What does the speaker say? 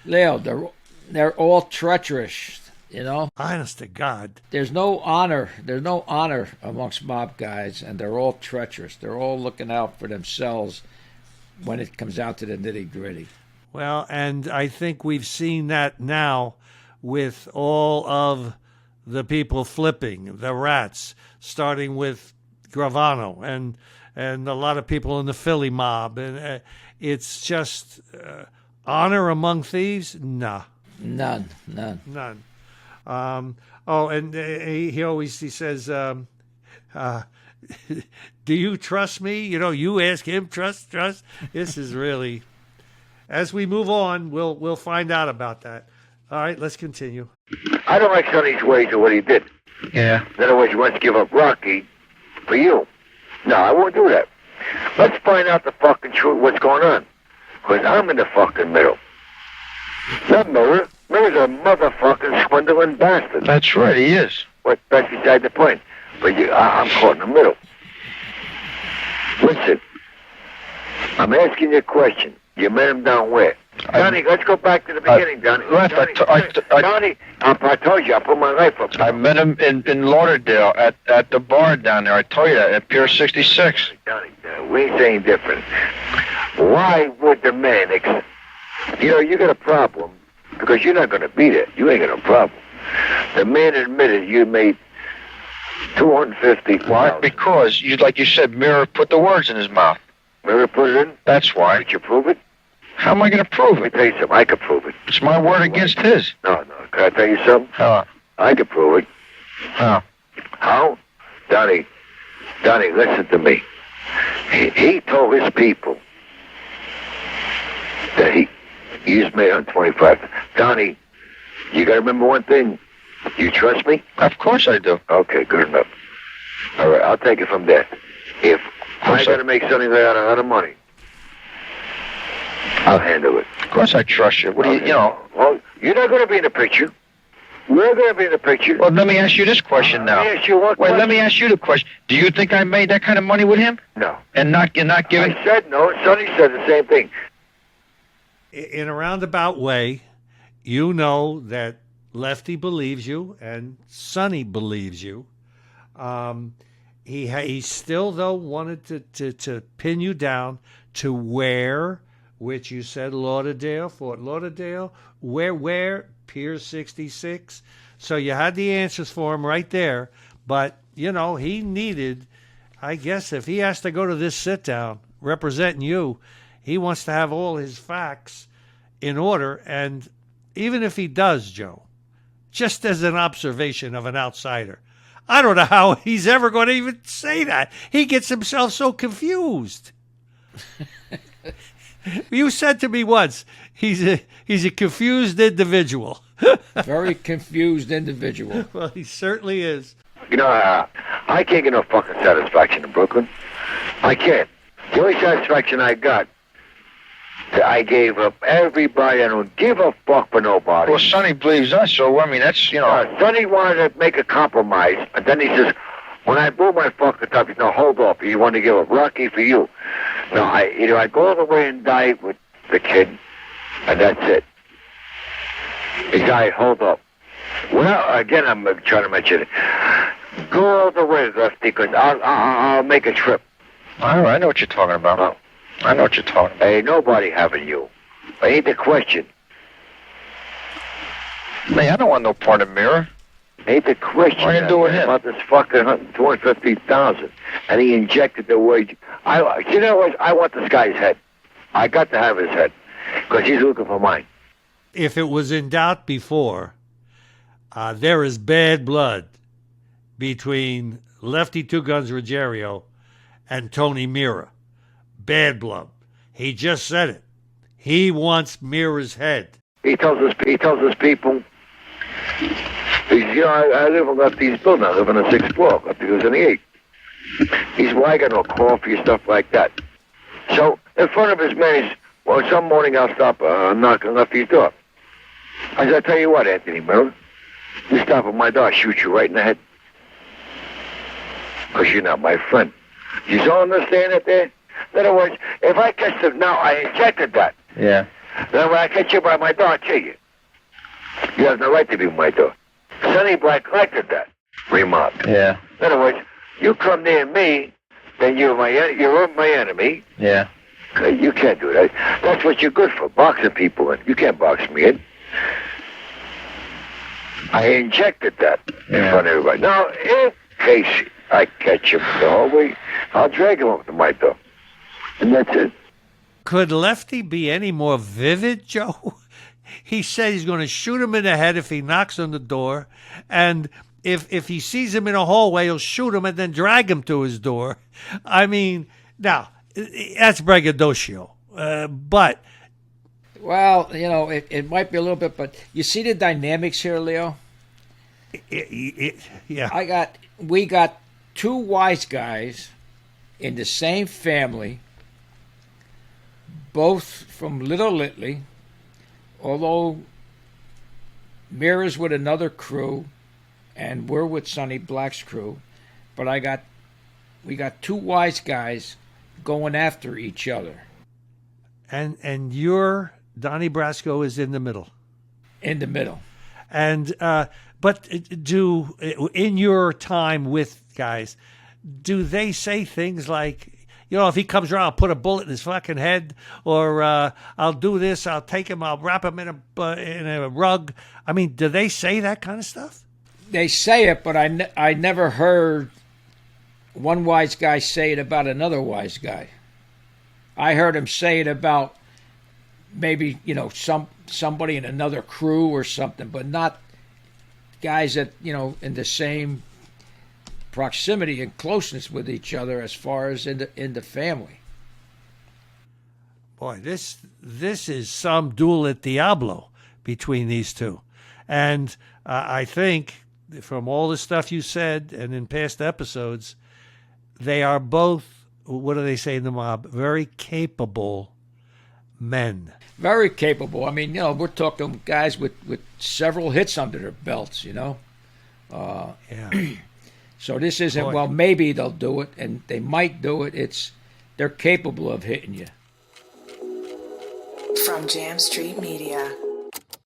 Leo, they're all treacherous, you know? Honest to God. There's no honor. There's no honor amongst mob guys, and they're all treacherous. They're all looking out for themselves when it comes out to the nitty-gritty. Well, and I think we've seen that now with all of the people flipping, the rats, starting with Gravano and a lot of people in the Philly mob. And it's just honor among thieves? Nah. None. And he says, do you trust me? You know, you ask him, trust. This is really, as we move on, we'll find out about that. All right, let's continue. I don't like Sonny's ways of what he did. Yeah. In other words, he wants to give up Rocky for you. No, I won't do that. Let's find out the fucking truth, what's going on. Because I'm in the fucking middle. Not Mira. Mira's a motherfucking swindling bastard. That's right, he is. But that's beside the point. But I'm caught in the middle. Listen, I'm asking you a question. You met him down where? Donnie, let's go back to the beginning, Donnie. Donnie, I told you, I put my life up. I met him in Lauderdale at the bar down there. I told you that, at Pier 66. Donnie, we ain't saying different. Why would the man, you got a problem, because you're not going to beat it. You ain't got no problem. The man admitted you made $250,000. Why? Because, like you said, Mira put the words in his mouth. Mira put it in? That's why. Did you prove it? How am I going to prove Let me it? tell you something. I could prove it. It's my word against his. No. Can I tell you something? How? I could prove it. How? How? Donnie, listen to me. He told his people that he just made $125. Donnie, you got to remember one thing. You trust me? Of course I do. Okay, good enough. All right, I'll take it from there. If I got to make something out of a lot of money, I'll handle it. Of course I trust you. What do you know? Well, you're not going to be in the picture. We're going to be in the picture. Well, let me ask you this question now. Let me ask you one Wait, question. let me ask you the question. Do you think I made that kind of money with him? No. And not giving? I said no. Sonny said the same thing. In a roundabout way, you know that Lefty believes you and Sonny believes you. He still, though, wanted to pin you down to where, which you said Lauderdale, Fort Lauderdale, where, Pier 66. So you had the answers for him right there. But, he needed, I guess, if he has to go to this sit-down representing you, he wants to have all his facts in order. And even if he does, Joe, just as an observation of an outsider, I don't know how he's ever going to even say that. He gets himself so confused. You said to me once, he's a confused individual. Very confused individual. Well, he certainly is. I can't get no fucking satisfaction in Brooklyn. I can't. The only satisfaction I got, I gave up everybody. I don't give a fuck for nobody. Well, Sonny believes us, so, that's, Sonny wanted to make a compromise, and then he says, when I blew my fucking top, he said, no, hold up. You want to give up Rocky for you. No, I go all the way and die with the kid, and that's it. The guy, hold up. Well, again, I'm trying to mention it. Go all the way, Lefty, because I'll make a trip. All right, I know what you're talking about. I know what you're talking about. Ain't nobody having you. Ain't the question. Man, I don't want no part of Mira. Ain't the question. What are you doing with him? About this fucking $250,000, and he injected the wage. I want this guy's head. I got to have his head, because he's looking for mine. If it was in doubt before, there is bad blood between Lefty Two Guns Ruggiero and Tony Mira. Bad blood. He just said it. He wants Mira's head. He tells his people, I live on Lefty's building. I live on the 6th floor. Lefty goes on the 8th. He said, well, I got no coffee or stuff like that. So, in front of his man, he's, well, some morning I'll stop knocking on Lefty's door. I said, I tell you what, Anthony Miller, you stop at my door, I'll shoot you right in the head. Because you're not my friend. You all understand it there? In other words, if I catch them now, I injected that. Yeah. Then when I catch you by my door, I'll kill you. You have no right to be by my door. Sonny Black collected that remark. Yeah. In other words, you come near me, then you're my enemy. Yeah. You can't do that. That's what you're good for, boxing people in. You can't box me in. I injected that in front of everybody. Now, in case I catch him the whole way, I'll drag him up to my door. And that's it. Could Lefty be any more vivid, Joe? He said he's going to shoot him in the head if he knocks on the door, and if he sees him in a hallway, he'll shoot him and then drag him to his door. I mean, now, that's braggadocio, but... Well, it might be a little bit, but you see the dynamics here, Leo? Yeah. We got two wise guys in the same family, both from Little Italy, although Mira's with another crew, and we're with Sonny Black's crew, but we got two wise guys going after each other. And your Donnie Brasco is in the middle. In the middle. And but in your time with guys, do they say things like, if he comes around, I'll put a bullet in his fucking head, or I'll do this, I'll take him, I'll wrap him in a rug? I mean, do they say that kind of stuff? They say it, but I never heard one wise guy say it about another wise guy. I heard him say it about maybe, somebody in another crew or something, but not guys that, in the same proximity and closeness with each other as far as in the family. Boy, this is some duel at Diablo between these two. And I think from all the stuff you said and in past episodes, they are both, what do they say in the mob, very capable men. Very capable. I mean, we're talking guys with several hits under their belts, Yeah. So this isn't, Boy. well, maybe they'll do it, and they might do it. They're capable of hitting you. From Jam Street Media.